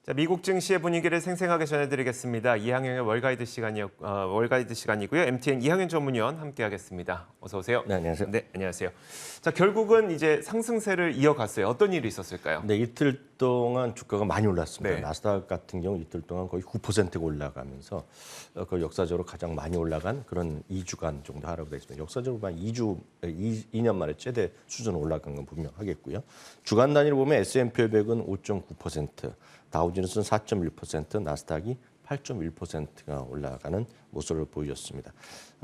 자, 미국 증시의 분위기를 생생하게 전해드리겠습니다. 이항영의 월가이드 시간이고요. MTN 이항영 전문위원 함께하겠습니다. 어서 오세요. 네, 안녕하세요. 네, 안녕하세요. 자, 결국은 이제 상승세를 이어갔어요. 어떤 일이 있었을까요? 네, 이틀 동안 주가가 많이 올랐습니다. 네. 나스닥 같은 경우 이틀 동안 거의 9%가 올라가면서 그 역사적으로 가장 많이 올라간 그런 2주간 정도 하락이 되겠습니다. 역사적으로 한 2년 만에 최대 수준으로 올라간 건 분명하겠고요. 주간 단위로 보면 S&P 500은 5.9%, 다우지수는 4.1%, 나스닥이 8.1%가 올라가는 모습을 보여줬습니다.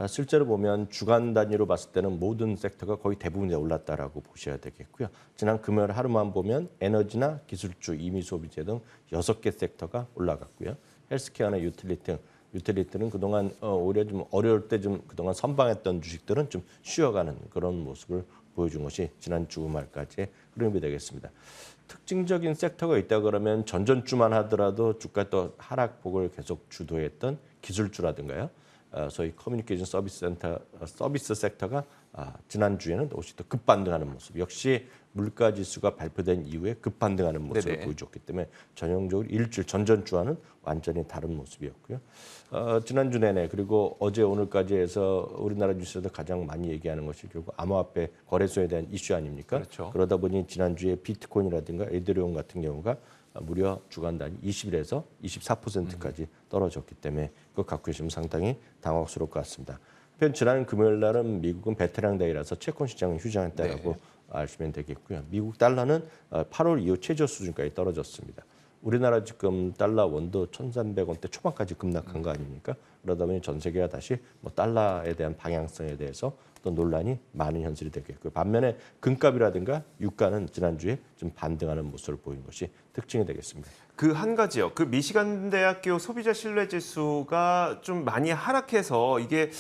실제로 보면 주간 단위로 봤을 때는 모든 섹터가 거의 대부분이 올랐다라고 보셔야 되겠고요. 지난 금요일 하루만 보면 에너지나 기술주, 임의소비재 등 6개 섹터가 올라갔고요. 헬스케어나 유틸리티는 그동안 오히려 좀 어려울 때 좀 그동안 선방했던 주식들은 좀 쉬어가는 그런 모습을 보여준 것이 지난 주말까지의 흐름이 되겠습니다. 특징적인 섹터가 있다 그러면 전전주만 하더라도 주가 또 하락폭을 계속 주도했던 기술주라든가요. 소위 커뮤니케이션 서비스 섹터가 지난주에는 혹시 또 급반등하는 모습. 역시 물가지수가 발표된 이후에 급반등하는 모습을 네네. 보여줬기 때문에 전형적으로 일주일 전전주와는 완전히 다른 모습이었고요. 지난주 내내 그리고 어제 오늘까지 해서 우리나라 뉴스에서 가장 많이 얘기하는 것이 결국 암호화폐 거래소에 대한 이슈 아닙니까? 그렇죠. 그러다 보니 지난주에 비트코인이라든가 에thereum 같은 경우가 무려 주간 단위 20일에서 24%까지 떨어졌기 때문에 그거 갖고 계시면 상당히 당황스러울 것 같습니다. 한편 지난 금요일 날은 미국은 베테랑 데이라서 채권 시장은 휴장했다라고 네. 아시면 되겠고요. 미국 달러는 8월 이후 최저 수준까지 떨어졌습니다. 우리나라 지금 달러 원도 1,300원대 초반까지 급락한 거 아닙니까? 그러다 보니 전 세계가 다시 뭐 달러에 대한 방향성에 대해서 또 논란이 많은 현실이 되겠고요. 반면에 금값이라든가 유가는 지난주에 좀 반등하는 모습을 보인 것이 특징이 되겠습니다. 그 한 가지요. 그 미시간 대학교 소비자 신뢰 지수가 좀 많이 하락해서 이게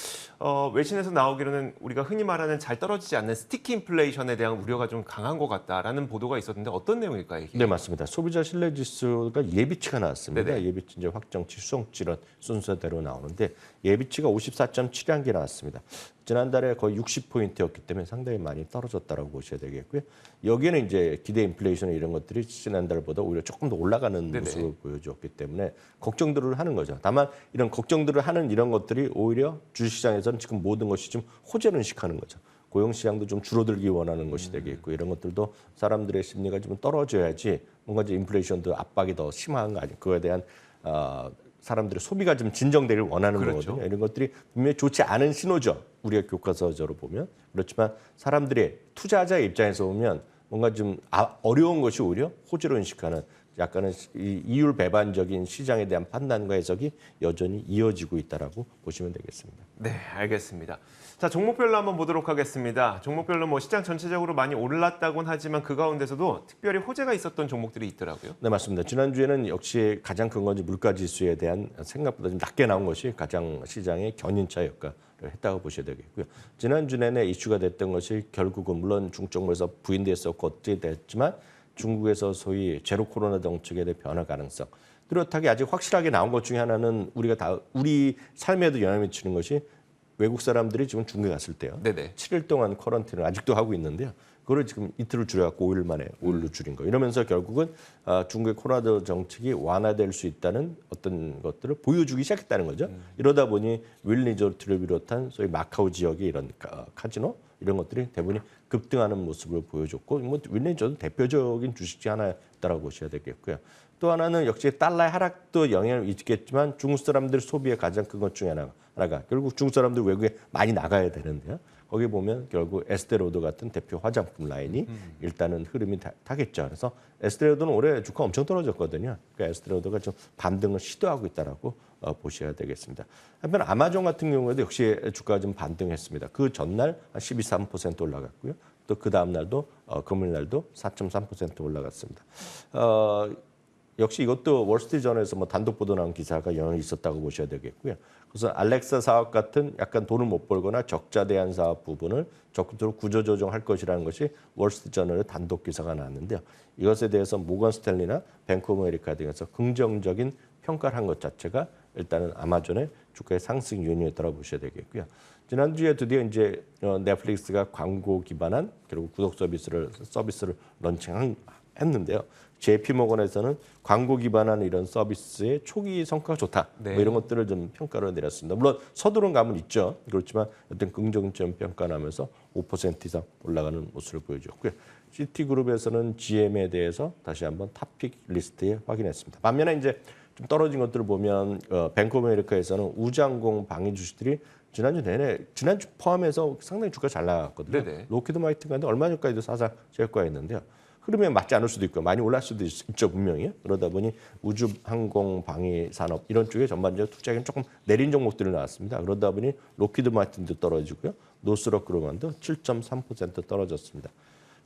외신에서 나오기로는 우리가 흔히 말하는 잘 떨어지지 않는 스티키 인플레이션에 대한 우려가 좀 강한 것 같다라는 보도가 있었는데 어떤 내용일까요? 이게? 네, 맞습니다. 소비자 신뢰 지수가 예비치가 나왔습니다. 네네. 예비치 이제 확정치, 수정치 이런 순서대로 나오는데 예비치가 54.7한 개 나왔습니다. 지난달에 거의 60포인트였기 때문에 상당히 많이 떨어졌다라고 보셔야 되겠고요. 여기에는 이제 기대 인플레이션 이런 것들이 지난달보다 오히려 조금 더 올라가는 네네. 모습을 보여줬기 때문에 걱정들을 하는 거죠. 다만 이런 걱정들을 하는 이런 것들이 오히려 주식시장에서는 지금 모든 것이 좀 호재를 인식하는 거죠. 고용시장도 좀 줄어들기 원하는 것이 되겠고 이런 것들도 사람들의 심리가 좀 떨어져야지 뭔가 이제 인플레이션도 압박이 더 심한 거 아니에요. 그거에 대한 사람들의 소비가 좀 진정되길 원하는 그렇죠. 거거든요. 이런 것들이 분명히 좋지 않은 신호죠. 우리가 교과서적으로 보면. 그렇지만 사람들의 투자자의 입장에서 보면 뭔가 좀 어려운 것이 오히려 호재로 인식하는 약간은 이율 배반적인 시장에 대한 판단과 해석이 여전히 이어지고 있다라고 보시면 되겠습니다. 네, 알겠습니다. 자, 종목별로 한번 보도록 하겠습니다. 종목별로 뭐 시장 전체적으로 많이 올랐다곤 하지만 그 가운데서도 특별히 호재가 있었던 종목들이 있더라고요. 네, 맞습니다. 지난주에는 역시 가장 큰 건지 물가지수에 대한 생각보다 좀 낮게 나온 것이 가장 시장의 견인차 역할을 했다고 보셔야 되겠고요. 지난주 내내 이슈가 됐던 것이 결국은 물론 중정부에서 부인됐었고 어찌 됐지만 중국에서 소위 제로 코로나 정책에 대한 변화 가능성. 뚜렷하게 아직 확실하게 나온 것 중에 하나는 우리 삶에도 영향을 미치는 것이 외국 사람들이 지금 중국에 갔을 때요. 네네. 7일 동안 쿼런틴을 아직도 하고 있는데요. 그걸 지금 이틀을 줄여갖고 5일 만에 5일로 줄인 거예요. 이러면서 결국은 중국의 코로나 정책이 완화될 수 있다는 어떤 것들을 보여주기 시작했다는 거죠. 이러다 보니 윌 리조트를 비롯한 소위 마카오 지역의 이런 카지노 이런 것들이 대부분이 급등하는 모습을 보여줬고 윌 리조트는 대표적인 주식지 하나였다고 보셔야 되겠고요. 또 하나는 역시 달러의 하락도 영향을 있겠지만 중국 사람들 소비의 가장 큰 것 중에 하나가 결국 중국 사람들 외국에 많이 나가야 되는데요. 거기 보면 결국 에스테로드 같은 대표 화장품 라인이 일단은 흐름이 타겠죠. 그래서 에스테로드는 올해 주가 엄청 떨어졌거든요. 그러니까 에스테로드가 좀 반등을 시도하고 있다라고 보셔야 되겠습니다. 한편 아마존 같은 경우에도 역시 주가가 좀 반등했습니다. 그 전날 한 12.3% 올라갔고요. 또 그 다음 날도 금요일 날도 4.3% 올라갔습니다. 역시 이것도 월스트리트저널에서 뭐 단독 보도 나온 기사가 영향이 있었다고 보셔야 되겠고요. 그래서 알렉사 사업 같은 약간 돈을 못 벌거나 적자 대한 사업 부분을 적극적으로 구조조정할 것이라는 것이 월스트리트저널의 단독 기사가 나왔는데요. 이것에 대해서 모건 스탠리나 뱅크 오브 아메리카 등에서 긍정적인 평가를 한 것 자체가 일단은 아마존의 주가의 상승 요인이었다고 보셔야 되겠고요. 지난주에 드디어 이제 넷플릭스가 광고 기반한 결국 구독 서비스를 런칭한 했는데요. JP모건에서는 광고 기반한 이런 서비스의 초기 성과가 좋다. 네. 뭐 이런 것들을 좀 평가를 내렸습니다. 물론 서두른 감은 있죠. 그렇지만 어떤 긍정점 평가하면서 5% 이상 올라가는 모습을 보여줬고요. 시티그룹에서는 GM에 대해서 다시 한번 탑픽 리스트에 확인했습니다. 반면에 이제 좀 떨어진 것들을 보면 뱅크 오브 아메리카에서는 우주항공 방위 주식들이 지난주 포함해서 상당히 주가 잘 나갔거든요. 네네. 로키드 마이튼과는 얼마 전까지도 사상 최고가였는데요. 흐름에 맞지 않을 수도 있고 많이 올랐을 수도 있죠 분명히. 그러다 보니 우주 항공 방위 산업 이런 쪽에 전반적으로 투자액은 조금 내린 종목들이 나왔습니다. 그러다 보니 로키드 마틴도 떨어지고요. 노스럽 그루먼도 7.3% 떨어졌습니다.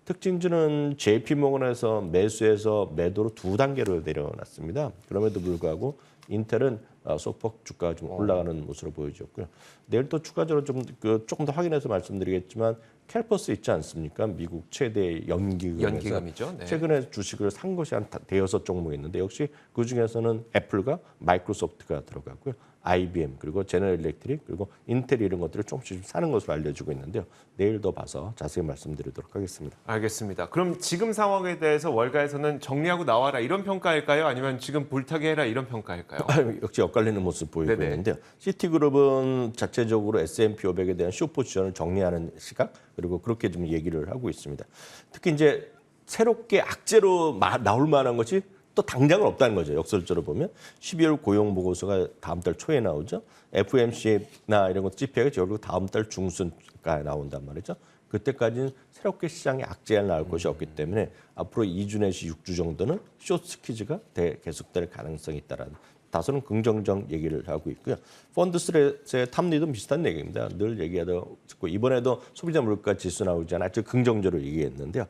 특징주는 JP모건에서 매수해서 매도로 두 단계로 내려놨습니다. 그럼에도 불구하고 인텔은 소폭 주가가 좀 올라가는 모습으로 보여줬고요. 내일 또 추가적으로 조금 더 확인해서 말씀드리겠지만 캘퍼스 있지 않습니까? 미국 최대 연기금에서 연기금이죠. 네. 최근에 주식을 산 것이 한 대여섯 종목 있는데 역시 그 중에서는 애플과 마이크로소프트가 들어가고요. IBM 그리고 제너럴 일렉트릭 그리고 인텔 이런 것들을 조금씩 사는 것으로 알려지고 있는데요. 내일 더 봐서 자세히 말씀드리도록 하겠습니다. 알겠습니다. 그럼 지금 상황에 대해서 월가에서는 정리하고 나와라 이런 평가일까요? 아니면 지금 불타게 해라 이런 평가일까요? 역시 엇갈리는 모습 보이고 네네. 있는데요. 시티그룹은 자체적으로 S&P 500에 대한 숏 포지션을 정리하는 시각 그리고 그렇게 좀 얘기를 하고 있습니다. 특히 이제 새롭게 악재로 나올 만한 것이 또 당장은 없다는 거죠. 역설적으로 보면 12월 고용 보고서가 다음 달 초에 나오죠. FOMC나 이런 것 CPI가 결국 다음 달 중순까지 나온단 말이죠. 그때까지는 새롭게 시장에 악재가 나올 것이 없기 때문에 앞으로 2주 내지 6주 정도는 숏 스퀴즈가 계속될 가능성이 있다라는 다소는 긍정적 얘기를 하고 있고요. 펀드 스트레스의 탑리도 비슷한 얘기입니다. 늘 얘기하다 듣고 이번에도 소비자 물가 지수 나오잖아요. 아주 긍정적으로 얘기했는데요.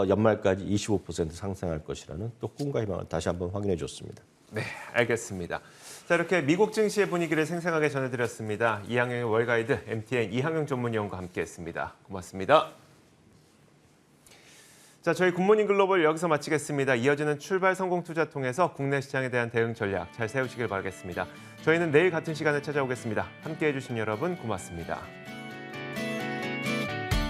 연말까지 25% 상승할 것이라는 또 꿈과 희망을 다시 한번 확인해 줬습니다. 네, 알겠습니다. 자, 이렇게 미국 증시의 분위기를 생생하게 전해드렸습니다. 이항영의 월가이드 MTN 이항영 전문위원과 함께했습니다. 고맙습니다. 자, 저희 굿모닝 글로벌 여기서 마치겠습니다. 이어지는 출발 성공 투자 통해서 국내 시장에 대한 대응 전략 잘 세우시길 바라겠습니다. 저희는 내일 같은 시간에 찾아오겠습니다. 함께해 주신 여러분 고맙습니다.